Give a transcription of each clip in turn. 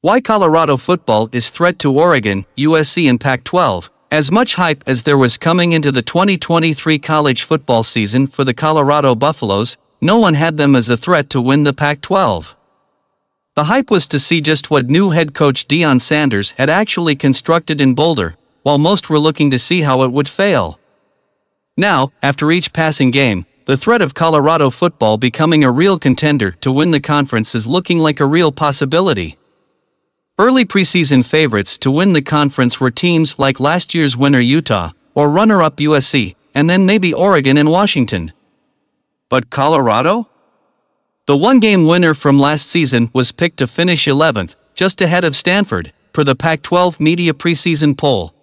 Why Colorado football is threat to Oregon, USC and Pac-12. As much hype as there was coming into the 2023 college football season for the Colorado Buffaloes, no one had them as a threat to win the Pac-12. The hype was to see just what new head coach Deion Sanders had actually constructed in Boulder, while most were looking to see how it would fail. Now, after each passing game, the threat of Colorado football becoming a real contender to win the conference is looking like a real possibility. Early preseason favorites to win the conference were teams like last year's winner Utah, or runner-up USC, and then maybe Oregon and Washington. But Colorado? The one-game winner from last season was picked to finish 11th, just ahead of Stanford, per the Pac-12 media preseason poll.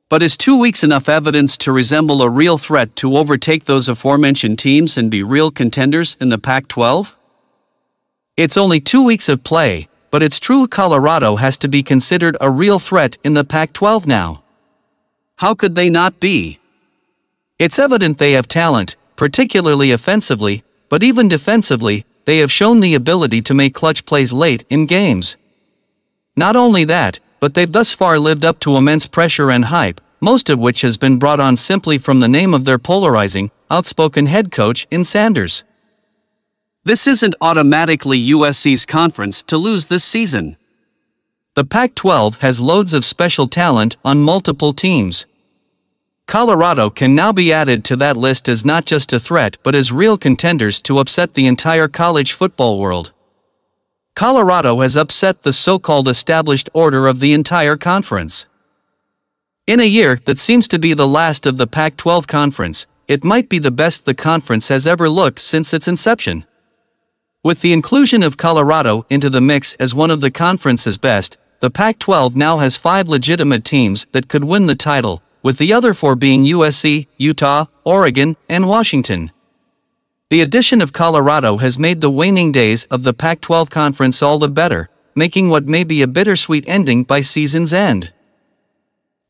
But is 2 weeks enough evidence to resemble a real threat to overtake those aforementioned teams and be real contenders in the Pac-12? It's only 2 weeks of play, but it's true Colorado has to be considered a real threat in the Pac-12 now. How could they not be? It's evident they have talent, particularly offensively, but even defensively, they have shown the ability to make clutch plays late in games. Not only that, but they've thus far lived up to immense pressure and hype, most of which has been brought on simply from the name of their polarizing, outspoken head coach in Sanders. This isn't automatically USC's conference to lose this season. The Pac-12 has loads of special talent on multiple teams. Colorado can now be added to that list as not just a threat but as real contenders to upset the entire college football world. Colorado has upset the so-called established order of the entire conference. In a year that seems to be the last of the Pac-12 conference, it might be the best the conference has ever looked since its inception. With the inclusion of Colorado into the mix as one of the conference's best, the Pac-12 now has 5 legitimate teams that could win the title, with the other 4 being USC, Utah, Oregon, and Washington. The addition of Colorado has made the waning days of the Pac-12 conference all the better, making what may be a bittersweet ending by season's end.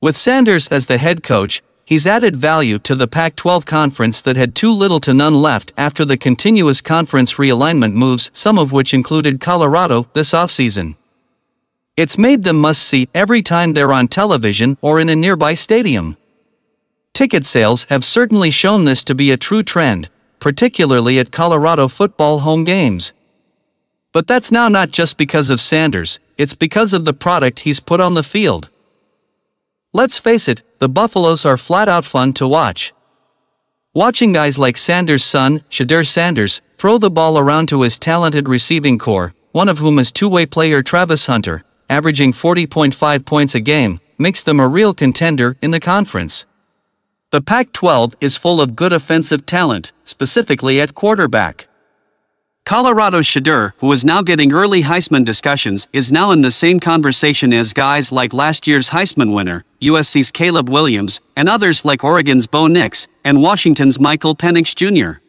With Sanders as the head coach, he's added value to the Pac-12 conference that had too little to none left after the continuous conference realignment moves, some of which included Colorado this offseason. It's made them must-see every time they're on television or in a nearby stadium. Ticket sales have certainly shown this to be a true trend, particularly at Colorado football home games. But that's now not just because of Sanders, it's because of the product he's put on the field. Let's face it, the Buffaloes are flat-out fun to watch. Watching guys like Sanders' son, Deion Sanders, throw the ball around to his talented receiving core, one of whom is two-way player Travis Hunter, averaging 40.5 points a game, makes them a real contender in the conference. The Pac-12 is full of good offensive talent, specifically at quarterback. Colorado's Shedeur, who is now getting early Heisman discussions, is now in the same conversation as guys like last year's Heisman winner, USC's Caleb Williams, and others like Oregon's Bo Nix, and Washington's Michael Penix Jr.